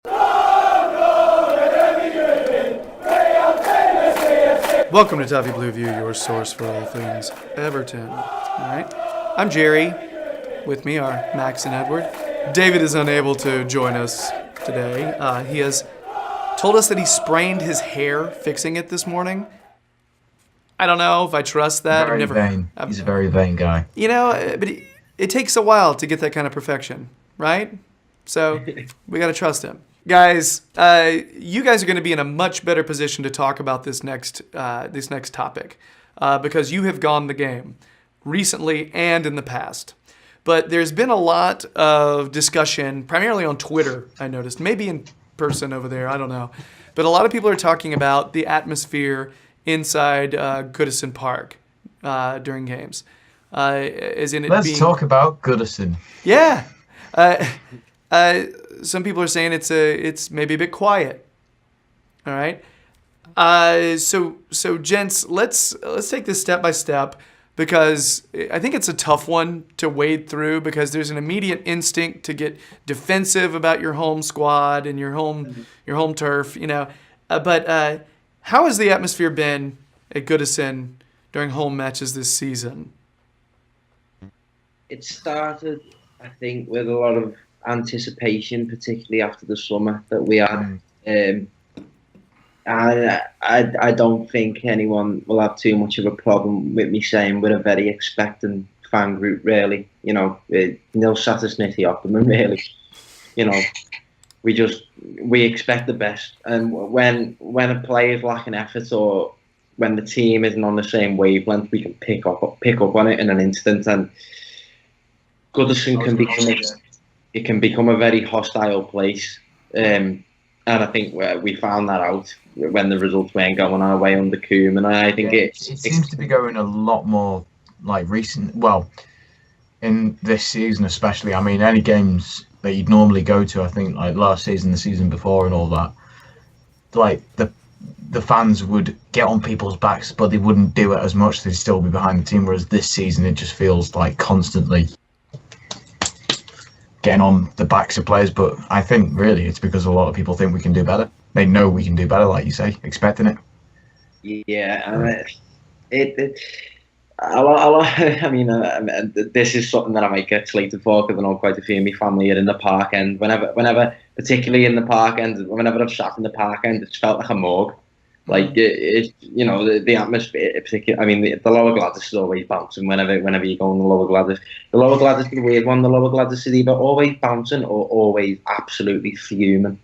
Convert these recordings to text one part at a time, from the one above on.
Welcome to Toffee Blue View, your source for all things Everton. All right, I'm Gerry. With me are Max and Edward. David is unable to join us today. He has told us that he sprained his hair fixing it this morning. I don't know if I trust that. Very vain. He's a very vain guy. You know, but it takes a while to get that kind of perfection, right? So we got to trust him. Guys, you guys are going to be in a much better position to talk about this next topic because you have gone the game recently and in the past. But there's been a lot of discussion, primarily on Twitter, I noticed, maybe in person over there, I don't know. But a lot of people are talking about the atmosphere inside Goodison Park during games. Let's talk about Goodison. Yeah. Some people are saying it's maybe a bit quiet. All right. So gents, let's take this step by step because I think it's a tough one to wade through because there's an immediate instinct to get defensive about your home squad and your home turf, you know. But how has the atmosphere been at Goodison during home matches this season? It started, I think, with a lot of anticipation, particularly after the summer that we had. I don't think anyone will have too much of a problem with me saying we're a very expectant fan group, really. You know, no satisnity of them, and really, you know, we expect the best. And when a player is lacking effort or when the team isn't on the same wavelength, we can pick up on it in an instant. And Goodison can become a very hostile place. And I think we found that out when the results weren't going our way under Coombe. And I think it seems to be going a lot more like recent. Well, in this season especially. I mean, any games that you'd normally go to, I think like last season, the season before, and all that, like the fans would get on people's backs, but they wouldn't do it as much. They'd still be behind the team. Whereas this season, it just feels like constantly getting on the backs of players. But I think really it's because a lot of people think we can do better. They know we can do better, like you say, expecting it. Yeah, a lot. I mean, this is something that I might get slated for because I know quite a few of my family are in the Park End. Whenever, particularly in the Park End, whenever I've sat in the Park End, it's felt like a morgue. Like you know, the atmosphere, particularly. I mean, the Lower Gladys is always bouncing. Whenever you go in the Lower Gladys, is the weird one. The Lower Gladys is either always bouncing or always absolutely fuming.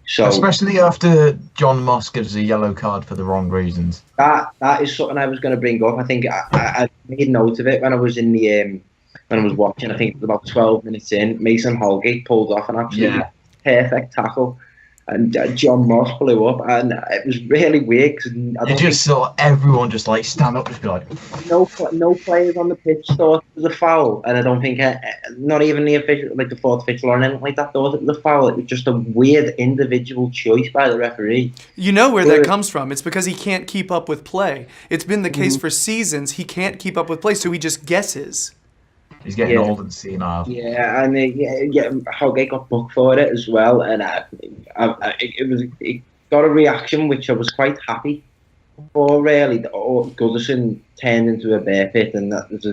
So, especially after John Moss gives a yellow card for the wrong reasons. That is something I was going to bring up. I think I made note of it when I was in the when I was watching. I think it was about 12 minutes in. Mason Holgate pulled off an absolutely perfect tackle, and John Moss blew up, and it was really weird because you just saw everyone just like stand up, just be like, no players on the pitch thought it was a foul, and I don't think not even the official, like the fourth official or anything like that, thought it was a foul. It was just a weird individual choice by the referee. You know where that comes from? It's because he can't keep up with play. It's been the case for seasons. He can't keep up with play, so he just guesses. He's getting old and senile. Yeah, and Holgate got booked for it as well, and it got a reaction which I was quite happy for. Really, Goodison turned into a bear pit, and that was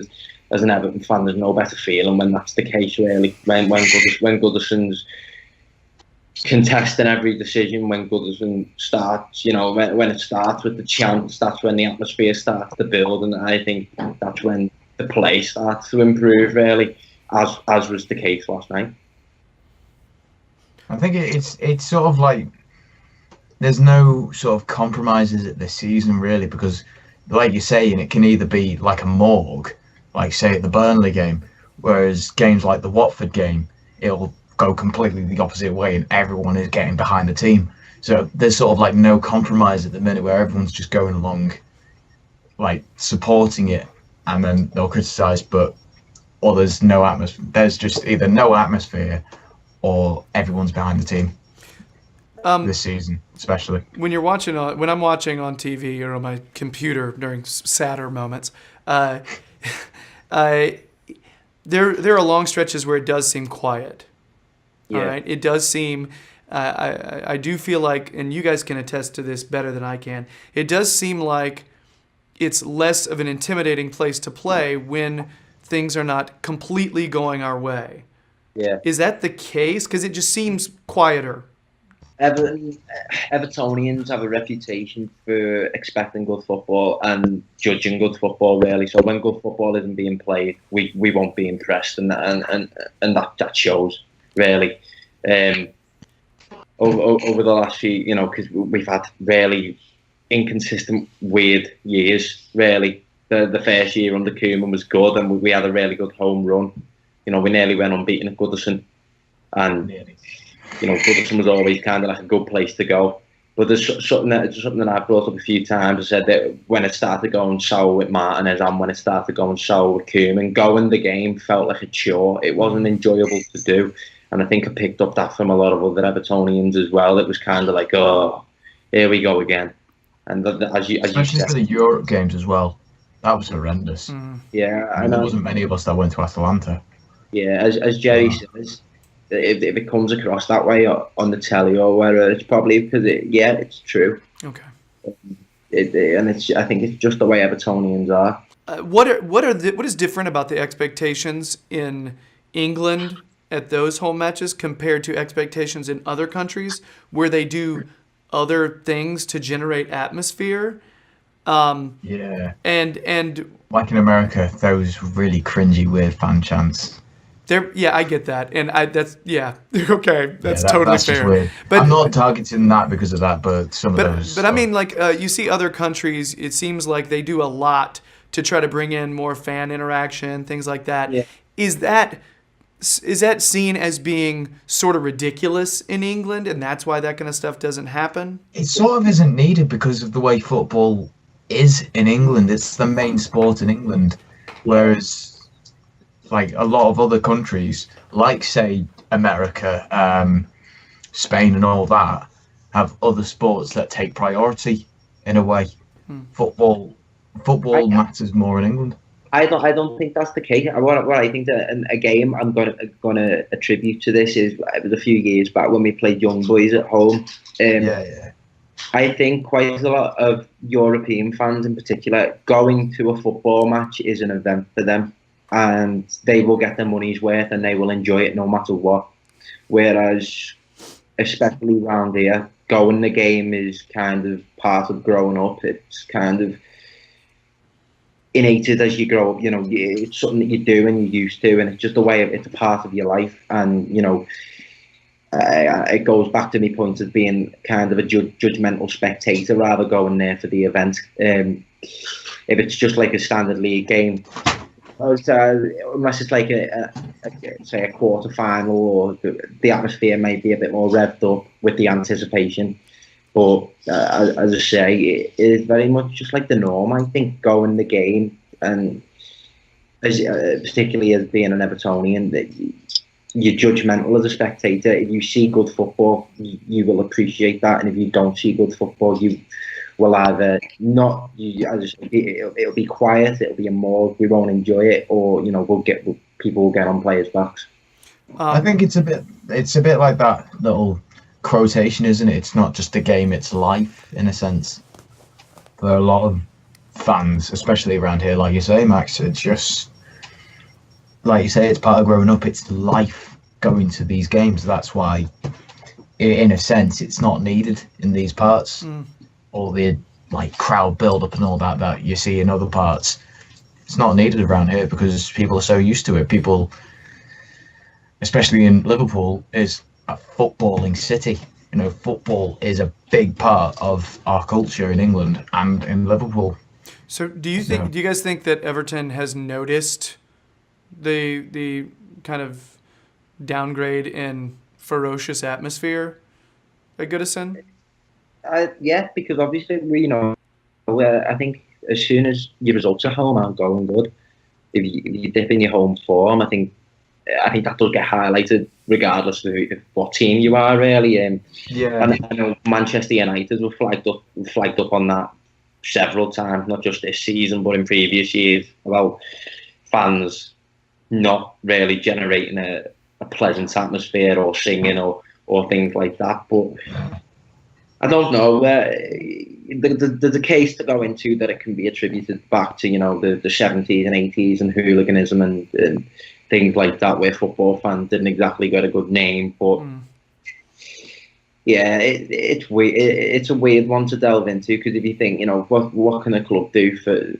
as an Everton fan, there's no better feeling when that's the case. Really, when Goodison's contesting every decision, when Goodison starts, you know, when it starts with the chants, that's when the atmosphere starts to build, and I think that's when the play starts to improve, really, as was the case last night. I think it's sort of like there's no sort of compromises at this season, really, because like you're saying, it can either be like a morgue, like say at the Burnley game, whereas games like the Watford game, it'll go completely the opposite way and everyone is getting behind the team. So there's sort of like no compromise at the minute where everyone's just going along, like supporting it, and then they'll criticise, or there's no atmosphere. There's just either no atmosphere or everyone's behind the team. This season, especially. When I'm watching on TV or on my computer during sadder moments, there are long stretches where it does seem quiet. Yeah. All right, it does seem I do feel like, and you guys can attest to this better than I can, it does seem like it's less of an intimidating place to play when things are not completely going our way. Yeah. Is that the case? Because it just seems quieter. Everton, Evertonians have a reputation for expecting good football and judging good football, really. So when good football isn't being played, we won't be impressed, and that shows, really. Over the last few, because we've had really inconsistent, weird years, really. The first year under Koeman was good, and we had a really good home run. We nearly went unbeaten at Goodison, and Goodison was always kind of like a good place to go. But there's something that I've brought up a few times. I said that when it started going sour with Martinez and when it started going sour with Koeman, going the game felt like a chore. It wasn't enjoyable to do. And I think I picked up that from a lot of other Evertonians as well. It was kind of like, oh, here we go again. And especially for the Europe games as well, that was horrendous. Yeah, I mean, there wasn't many of us that went to Atalanta. Yeah, as Gerry says, if it comes across that way on the telly or wherever, it's probably because it's true. Okay. I think it's just the way Evertonians are. What is different about the expectations in England at those home matches compared to expectations in other countries where they do other things to generate atmosphere? Yeah. And like in America, those really cringy, weird fan chants. I get that, and okay, that's totally that's fair. Just weird. But I'm not targeting that because of that, but some of those. But I mean, like you see other countries, it seems like they do a lot to try to bring in more fan interaction, things like that. Yeah. Is that seen as being sort of ridiculous in England, and that's why that kind of stuff doesn't happen? It sort of isn't needed because of the way football is in England. It's the main sport in England, whereas like a lot of other countries, like say America, Spain, and all that, have other sports that take priority in a way. Football matters more in England. I don't think that's the case. What I think that a game I'm gonna attribute to this is it was a few years back when we played Young Boys at home. I think quite a lot of European fans in particular going to a football match is an event for them, and they will get their money's worth and they will enjoy it no matter what. Whereas, especially around here, going the game is kind of part of growing up. It's kind of innated as you grow up. It's something that you do and you're used to, and it's just it's a part of your life. And it goes back to my point of being kind of a judgmental spectator rather going there for the event. If it's just like a standard league game, unless it's like say a quarter final, or the atmosphere may be a bit more revved up with the anticipation. But as I say, it is very much just like the norm. I think going the game, and particularly as being an Evertonian, that you're judgmental as a spectator. If you see good football, you will appreciate that, and if you don't see good football, you will either not. It'll be quiet. It'll be a morgue. We won't enjoy it, or people will get on players' backs. I think it's a bit like that little quotation, isn't it? It's not just a game, it's life in a sense. There are a lot of fans, especially around here, like you say, Max, it's just like you say, it's part of growing up. It's life going to these games. That's why in a sense it's not needed in these parts. All the like crowd build up and all that you see in other parts, it's not needed around here because people are so used to it. People, especially in Liverpool, is a footballing city. Football is a big part of our culture in England and in Liverpool. So do you guys think that Everton has noticed the kind of downgrade in ferocious atmosphere at Goodison? Yeah, because obviously I think as soon as your results at home aren't going good, if you dip in your home form, I think that does get highlighted regardless of what team you are, really. And I know Manchester United were flagged up on that several times, not just this season but in previous years, about fans not really generating a pleasant atmosphere or singing or or things like that. But I don't know. There's a case to go into that it can be attributed back to, the 70s and 80s and hooliganism and things like that, where football fans didn't exactly get a good name. But yeah, it's weird. It's a weird one to delve into, because if you think, what can a club do for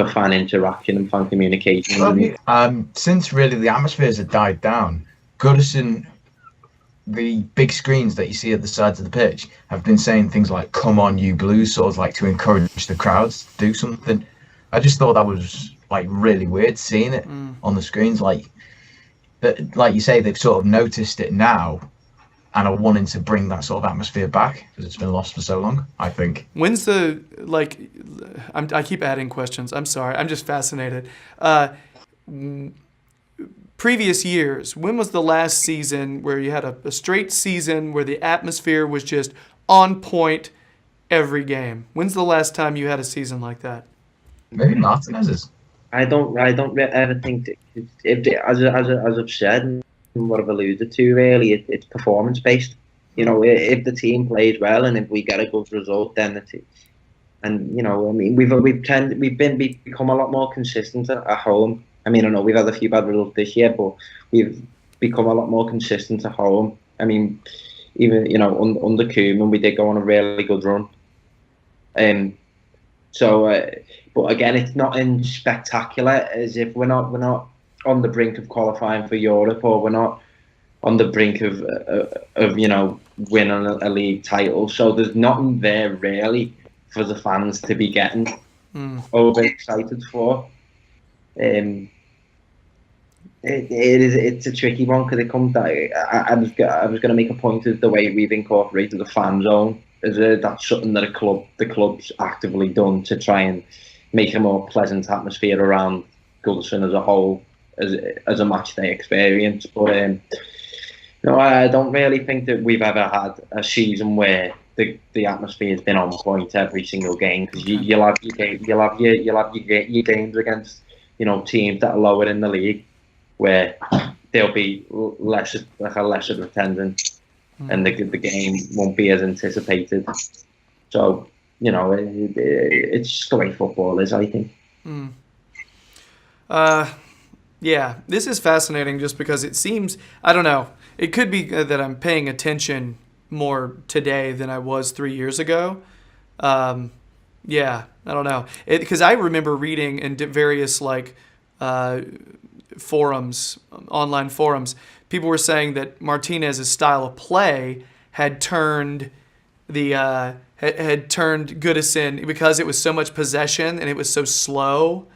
fan interaction and fan communication? Since really the atmospheres have died down, Goodison, the big screens that you see at the sides of the pitch, have been saying things like "Come on, you Blues," sort of like to encourage the crowds to do something. I just thought that was like really weird seeing it on the screens. Like you say, they've sort of noticed it now and are wanting to bring that sort of atmosphere back because it's been lost for so long, I think. When's I keep adding questions. I'm sorry. I'm just fascinated. Previous years, when was the last season where you had a straight season where the atmosphere was just on point every game? When's the last time you had a season like that? Maybe Martinez's. I don't ever think that, as I've said and what I've alluded to, really, it's performance based. If the team plays well and if we get a good result, then we've become a lot more consistent at home. I mean, I know we've had a few bad results this year, but we've become a lot more consistent at home. I mean, even under Koeman, we did go on a really good run. But again, it's not in spectacular, as if we're not on the brink of qualifying for Europe, or we're not on the brink of winning a league title. So there's nothing there really for the fans to be getting overexcited for. It's a tricky one, because it comes down. I was going to make a point of the way we've incorporated the fan zone. That's something that the club's actively done to try and make a more pleasant atmosphere around Goodison as a whole, as a match day experience. But no, I don't really think that we've ever had a season where the atmosphere has been on point every single game, because you'll have your games against teams that are lower in the league, where there'll be lesser attendance, and the game won't be as anticipated. So it's just the way football is, I think. Yeah, this is fascinating just because it seems, I don't know, it could be that I'm paying attention more today than I was 3 years ago. Yeah, I don't know. Because I remember reading in various forums, online forums, people were saying that Martinez's style of play had turned Goodison, because it was so much possession and it was so slow,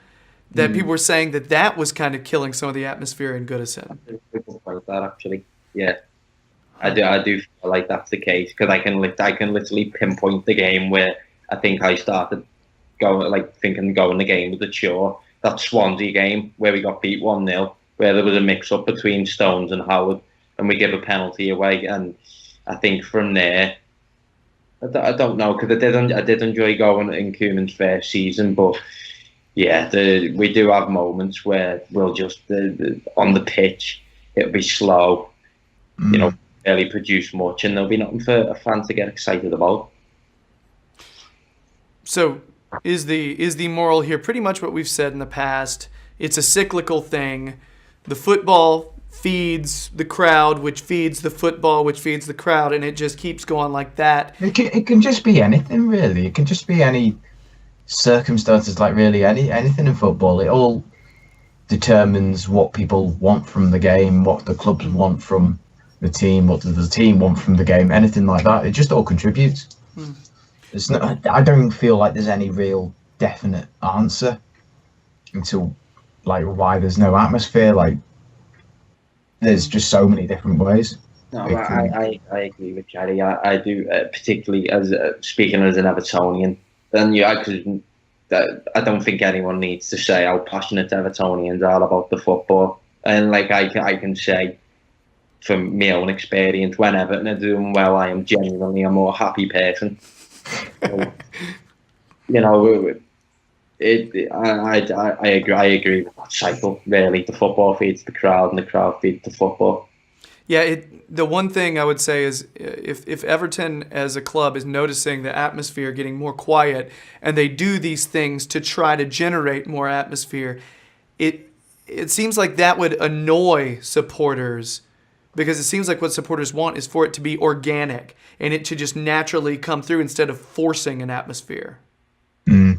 that people were saying that was kind of killing some of the atmosphere in Goodison. People like that, actually. Yeah, I do feel like that's the case, because I can literally pinpoint the game where I think I started thinking the game was a chore. That Swansea game where we got beat 1-0, where there was a mix-up between Stones and Howard, and we give a penalty away. And I think from there, I don't know, because I did enjoy going in Koeman's first season, but yeah, we do have moments where we'll just on the pitch it'll be slow, barely produce much, and there'll be nothing for a fan to get excited about. So is the moral here pretty much what we've said in the past? It's a cyclical thing. The football feeds the crowd, which feeds the football, which feeds the crowd, and it just keeps going like that. It can just be anything, really. It can just be any circumstances, like really anything in football. It all determines what people want from the game, what the clubs want from the team, what does the team want from the game, anything like that. It just all contributes. I don't feel like there's any real definite answer into why there's no atmosphere. There's just so many different ways. No, I agree with Gerry. I do, particularly as speaking as an Evertonian. And I don't think anyone needs to say how passionate Evertonians are about the football. And I can say, from my own experience, when Everton are doing well, I am genuinely a more happy person. So, I agree with that cycle. Really, the football feeds the crowd, and the crowd feeds the football. Yeah, the one thing I would say is if Everton as a club is noticing the atmosphere getting more quiet and they do these things to try to generate more atmosphere, it seems like that would annoy supporters because it seems like what supporters want is for it to be organic and it to just naturally come through instead of forcing an atmosphere. Mm.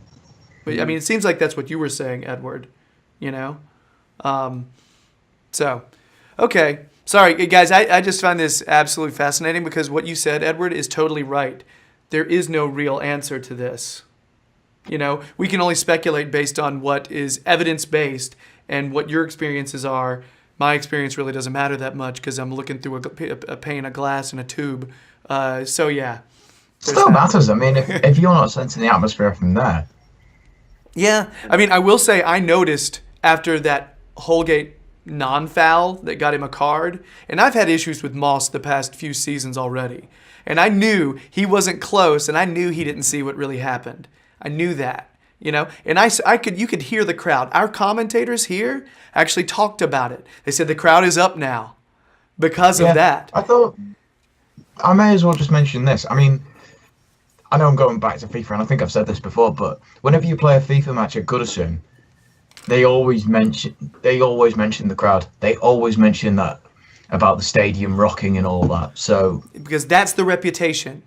But, I mean, it seems like that's what you were saying, Edward, you know? So, okay. Sorry, guys, I just find this absolutely fascinating because what you said, Edward, is totally right. There is no real answer to this. You know, we can only speculate based on what is evidence-based and what your experiences are. My experience really doesn't matter that much because I'm looking through a pane of glass and a tube. So, yeah. Still matters. I mean, if you're not sensing the atmosphere from there. Yeah. I mean, I will say I noticed after that Holgate non-foul that got him a card, and I've had issues with Moss the past few seasons already, and I knew he wasn't close, and I knew he didn't see what really happened. I knew that, you know, and you could hear the crowd. Our commentators here actually talked about it. They said the crowd is up now because of that. I thought I may as well just mention this. I mean, I know I'm going back to FIFA, and I think I've said this before, but whenever you play a FIFA match at Goodison, they always mention the crowd. They always mention that about the stadium rocking and all that. So because that's the reputation.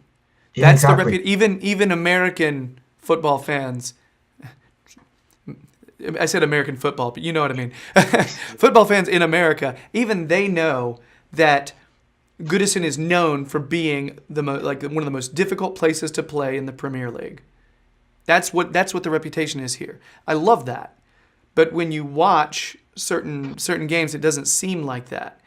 Yeah, That's exactly. the even American football fans. I said American football, but you know what I mean. Football fans in America, even they know that Goodison is known for being one of the most difficult places to play in the Premier League. That's what the reputation is here. I love that. But when you watch certain games, it doesn't seem like that.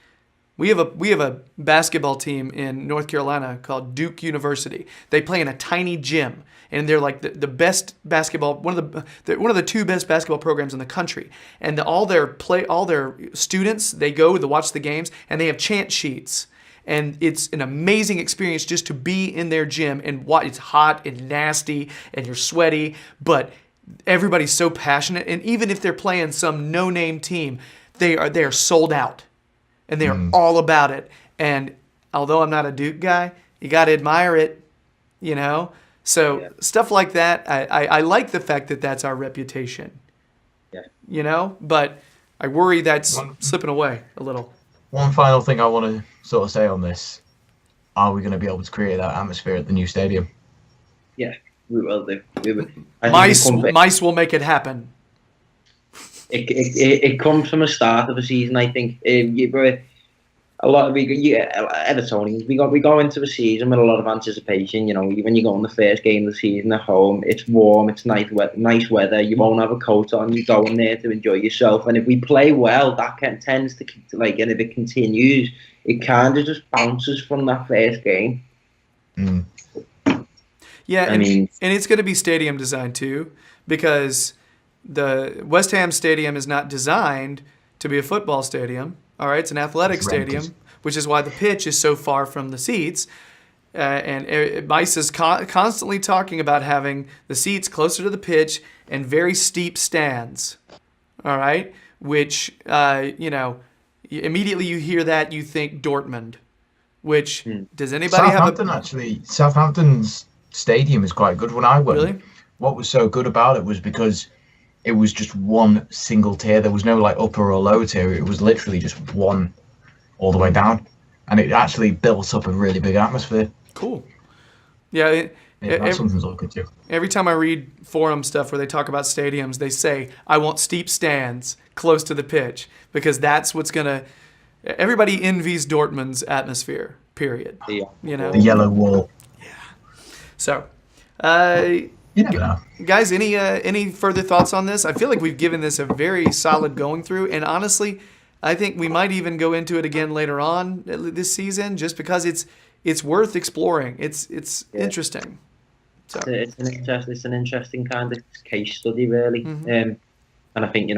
We have a basketball team in North Carolina called Duke University. They play in a tiny gym, and they're like the best basketball one of the two best basketball programs in the country. And all their students, they go to watch the games, and they have chant sheets. And it's an amazing experience just to be in their gym and watch. It's hot and nasty, and you're sweaty, but everybody's so passionate. And even if they're playing some no-name team, they are sold out, and they are all about it. And although I'm not a Duke guy, you got to admire it, you know. So stuff like that, I like the fact that that's our reputation. Yeah. You know, but I worry that's slipping away a little. One final thing I want to sort of say on this: are we going to be able to create that atmosphere at the new stadium? Yeah, we will do. We will. Mice will make it happen. It comes from the start of the season. I think a lot of Evertonians, we go into the season with a lot of anticipation. You know, when you go on the first game of the season at home, it's warm, it's nice weather. You won't have a coat on. You go in there to enjoy yourself. And if we play well, that tends to and if it continues, it kind of just bounces from that first game. Mm. Yeah, and it's going to be stadium design too, because the West Ham Stadium is not designed to be a football stadium. All right, it's an athletic stadium, which is why the pitch is so far from the seats. And Mice is constantly talking about having the seats closer to the pitch and very steep stands. All right, which immediately you hear that you think Dortmund. Which does anybody Southampton's stadium is quite good. When I went, really? What was so good about it was because it was just one single tier. There was no like upper or lower tier. It was literally just one all the way down. And it actually built up a really big atmosphere. Cool. Yeah. That's something to look into. Every time I read forum stuff where they talk about stadiums, they say, I want steep stands close to the pitch because that's what's going to... Everybody envies Dortmund's atmosphere, period. Yeah. You know? The yellow wall. Yeah. So... You never know. Guys, any further thoughts on this? I feel like we've given this a very solid going through, and honestly, I think we might even go into it again later on this season, just because it's worth exploring. It's interesting. So It's an interesting kind of case study, really. Mm-hmm. And I think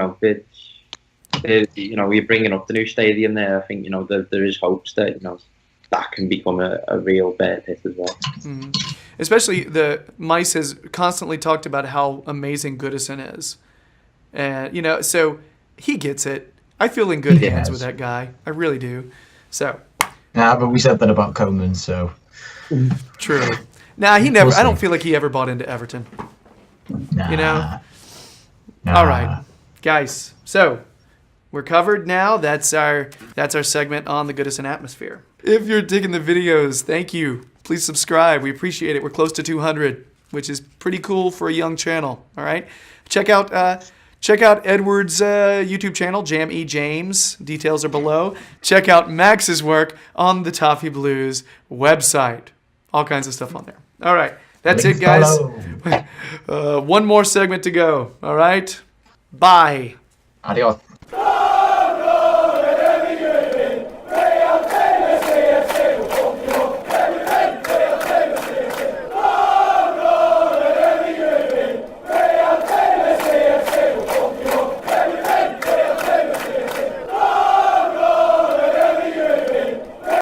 we're bringing up the new stadium there. I think there is hopes that that can become a real benefit as well. Mm-hmm. Especially the Mice has constantly talked about how amazing Goodison is. And, so he gets it. I feel in good hands with that guy. I really do. So, Nah, but we said that about Coleman, so True. Nah, he never. We'll I don't see. feel like he ever bought into Everton. nah. You know? Nah. All right, guys. So we're covered now. That's our segment on the Goodison atmosphere. If you're digging the videos, thank you. Please subscribe. We appreciate it. We're close to 200, which is pretty cool for a young channel. All right. Check out Edward's YouTube channel, Jam E James. Details are below. Check out Max's work on the Toffee Blues website. All kinds of stuff on there. All right. That's it, guys. Follow. One more segment to go. All right. Bye. Adios.